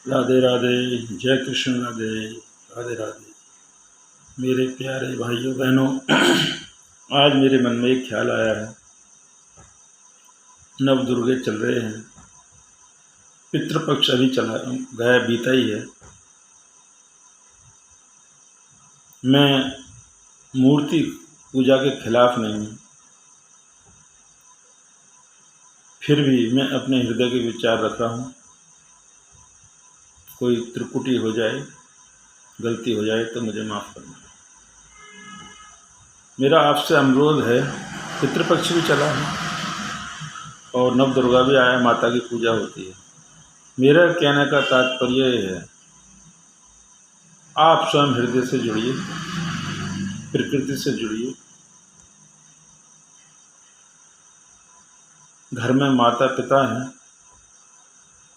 राधे राधे। जय कृष्ण। राधे राधे राधे। मेरे प्यारे भाइयों बहनों, आज मेरे मन में एक ख्याल आया है। नव दुर्गे चल रहे हैं, पितृपक्ष अभी चला गया, बीता ही है। मैं मूर्ति पूजा के खिलाफ नहीं हूँ, फिर भी मैं अपने हृदय के विचार रख रहा हूँ। कोई त्रुटि हो जाए, गलती हो जाए तो मुझे माफ़ करना। मेरा आपसे अनुरोध है, पितृपक्ष भी चला है और नव दुर्गा भी आया, माता की पूजा होती है। मेरा कहने का तात्पर्य है, आप स्वयं हृदय से जुड़िए, प्रकृति से जुड़िए। घर में माता पिता हैं,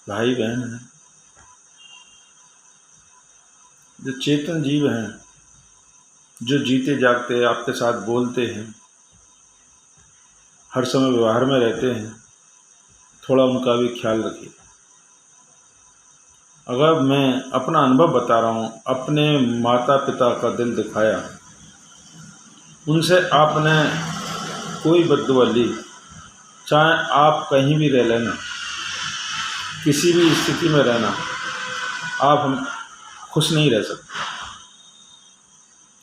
भाई बहन हैं, जो चेतन जीव हैं, जो जीते जागते आपके साथ बोलते हैं, हर समय व्यवहार में रहते हैं, थोड़ा उनका भी ख्याल रखिए। अगर मैं अपना अनुभव बता रहा हूँ, अपने माता पिता का दिल दिखाया, उनसे आपने कोई बद्दुआ ली, चाहे आप कहीं भी रह लेना, किसी भी स्थिति में रहना, आप हम खुश नहीं रह सकते।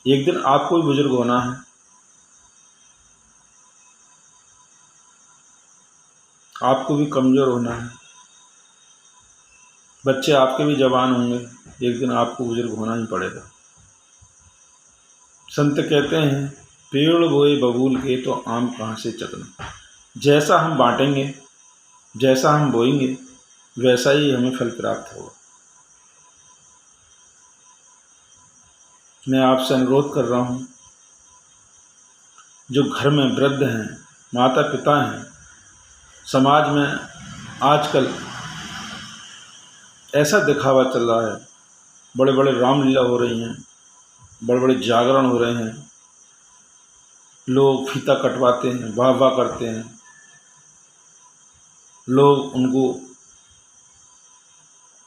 एक दिन आपको भी बुजुर्ग होना है, आपको भी कमज़ोर होना है, बच्चे आपके भी जवान होंगे, एक दिन आपको बुजुर्ग होना ही पड़ेगा। संत कहते हैं, पेड़ बोए बबूल के तो आम कहाँ से चखना। जैसा हम बांटेंगे, जैसा हम बोएंगे, वैसा ही हमें फल प्राप्त होगा। मैं आपसे अनुरोध कर रहा हूँ, जो घर में वृद्ध हैं, माता पिता हैं, समाज में आजकल ऐसा दिखावा चल रहा है, बड़े बड़े रामलीला हो रही हैं, बड़े बड़े जागरण हो रहे हैं, लोग फीता कटवाते हैं, वाह वाह करते हैं, लोग उनको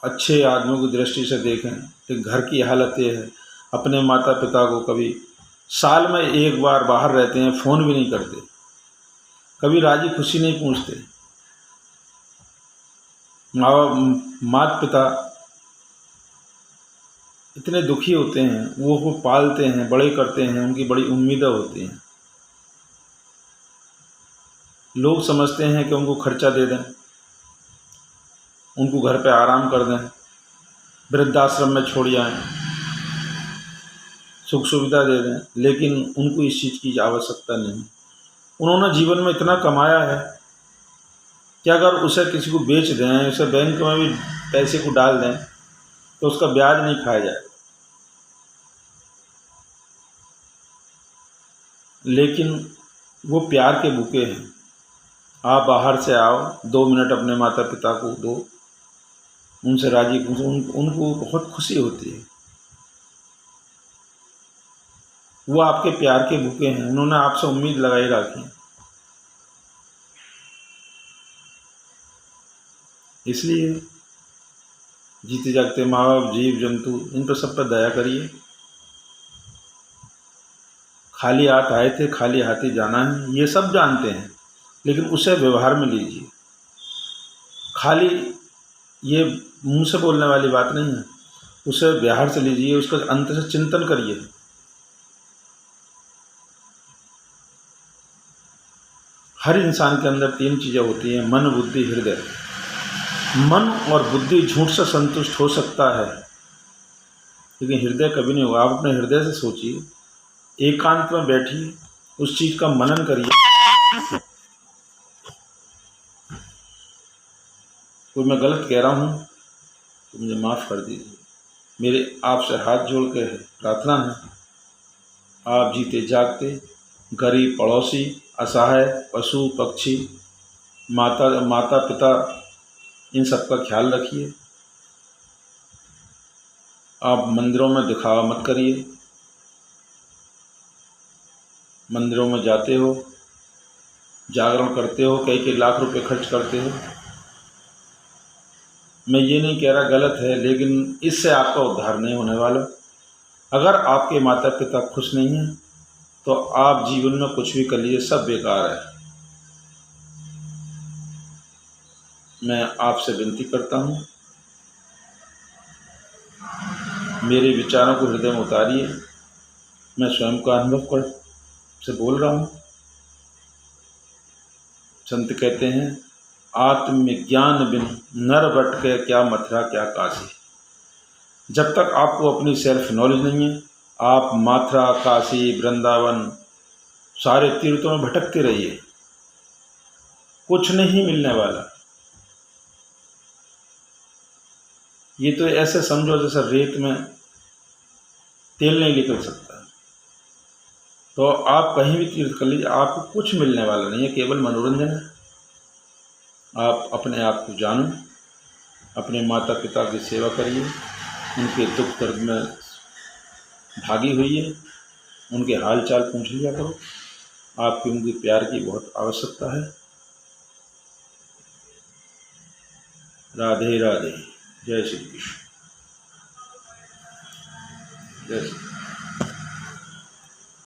अच्छे आदमियों की दृष्टि से देखें। कि घर की हालत ये है, अपने माता पिता को कभी साल में एक बार बाहर रहते हैं, फ़ोन भी नहीं करते, कभी राजी खुशी नहीं पूछते। माता पिता इतने दुखी होते हैं, वो पालते हैं, बड़े करते हैं, उनकी बड़ी उम्मीदें होती हैं। लोग समझते हैं कि उनको खर्चा दे दें, उनको घर पे आराम कर दें, वृद्धाश्रम में छोड़ आएँ, सुख सुविधा दे दें, लेकिन उनको इस चीज़ की आवश्यकता नहीं। उन्होंने जीवन में इतना कमाया है कि अगर उसे किसी को बेच दें, उसे बैंक में भी पैसे को डाल दें, तो उसका ब्याज नहीं खाया जाए। लेकिन वो प्यार के भूखे हैं। आप बाहर से आओ, 2 मिनट अपने माता पिता को दो, उनसे राजी, उनको बहुत खुशी होती है। वो आपके प्यार के भूखे हैं, उन्होंने आपसे उम्मीद लगाई रखी है। इसलिए जीते जागते माँ बाप, जीव जंतु, इन पर सब पर दया करिए। खाली हाथ आए थे, खाली हाथ ही जाना है, ये सब जानते हैं, लेकिन उसे व्यवहार में लीजिए। खाली ये मुंह से बोलने वाली बात नहीं है, उसे व्यवहार से लीजिए, उसका अंत से चिंतन करिए। हर इंसान के अंदर 3 चीज़ें होती हैं, मन बुद्धि हृदय। मन और बुद्धि झूठ से संतुष्ट हो सकता है, लेकिन हृदय कभी नहीं होगा। आप अपने हृदय से सोचिए, एकांत में बैठिए, उस चीज़ का मनन करिए। कोई मैं गलत कह रहा हूँ तो मुझे माफ़ कर दीजिए। मेरे आपसे हाथ जोड़ के प्रार्थना है, आप जीते जागते, गरीब, पड़ोसी, असहाय, पशु पक्षी, माता पिता, इन सब का ख्याल रखिए। आप मंदिरों में दिखावा मत करिए। मंदिरों में जाते हो, जागरण करते हो, कई कई लाख रुपए खर्च करते हो, मैं ये नहीं कह रहा गलत है, लेकिन इससे आपका उद्धार नहीं होने वाला। अगर आपके माता पिता खुश नहीं हैं तो आप जीवन में कुछ भी कर लीजिए, सब बेकार है। मैं आपसे विनती करता हूँ, मेरे विचारों को हृदय में उतारिए। मैं स्वयं का अनुभव कर से बोल रहा हूँ। संत कहते हैं, आत्मज्ञान बिन नर भटके क्या मथुरा क्या काशी। जब तक आपको अपनी सेल्फ नॉलेज नहीं है, आप मथुरा, काशी, वृंदावन सारे तीर्थों में भटकते रहिए, कुछ नहीं मिलने वाला। ये तो ऐसे समझो जैसे रेत में तेल नहीं निकल सकता। तो आप कहीं भी तीर्थ कर लीजिए, आपको कुछ मिलने वाला नहीं है, केवल मनोरंजन है। आप अपने आप को जानो, अपने माता पिता की सेवा करिए, उनके दुख दर्द में भागी होइए, उनके हाल चाल पूछ लिया करो। आपकी उनके प्यार की बहुत आवश्यकता है। राधे राधे। जय श्री कृष्ण। जय श्री